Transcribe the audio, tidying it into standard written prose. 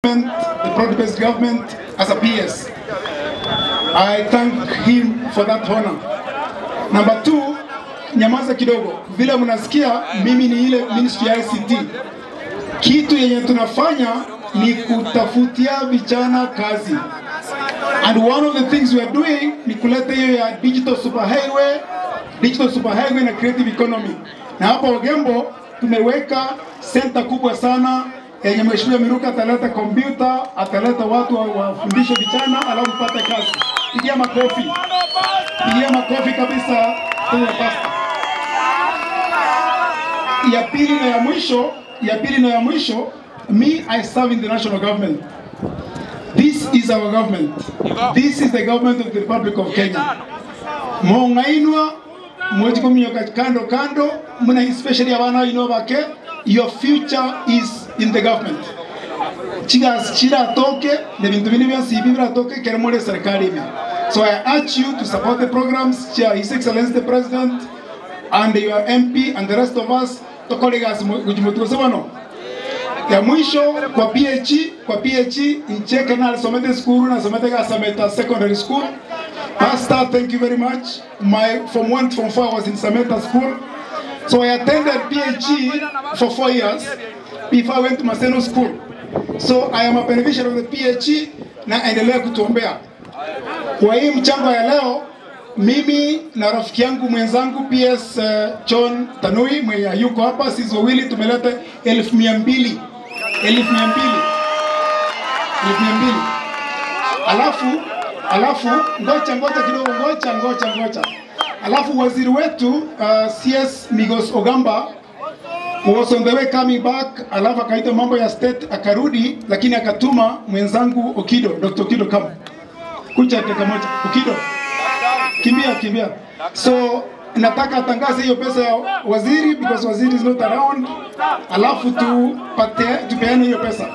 government, the broad-based government, as a PS. I thank him for that honor. Number 2, nyamaza kidogo. Vile mnasikia, mimi ni ile Ministry ya ICT. Kitu yenye tunafanya ni kutafutia vijana kazi. And one of the things we are doing ni kuleta hiyo ya digital superhighway na creative economy. Na hapa Ogembo tumeweka center kubwa sana yenye Mheshimiwa Miruka ataleta computer, ataleta watu wafundishe vijana alafu pate kazi. Pigia makofi. Pigia makofi kabisa kwa pasta. Ya pili na ya mwisho, me, I serve in the national government. This is our government. This is the government of the Republic of Kenya. Mongainwa, mwejiko mnyoka kando, muna especially abana ino bake, your future is in the government. Chira toke, the bintu bini bya sibi bira toke keremole serikali ime. So I urge you to support the programs, His Excellency the President, and your MP and the rest of us, to colleagues kujimutuwasebano. Ya mwisho kwa PHE ncheke na alisomete school na somete Sameta Secondary School. Pastor, thank you very much. From 1 to 4 I was in Sameta School. So I attended PHE for 4 years before I went to Maseno School. So I am a beneficiary of the PHE na endelea kutuombea. Kwa hii mchango ya leo, mimi na rafiki yangu mwenzangu PS John Tanui mwenye yuko hapa, sisi wawili tumeleta 1200. Alafu ngoja kidogo, ngoja. Alafu waziri wetu CS Migos Ogamba was on the way coming back, alafu akaita mambo ya state akarudi, lakini akatuma mwenzangu Okido, Dr. Okido kama kuja dakika moja. Okido, kimbia. So nataka atangaze hiyo pesa ya waziri because waziri is not around. Alafu tupeane hiyo pesa.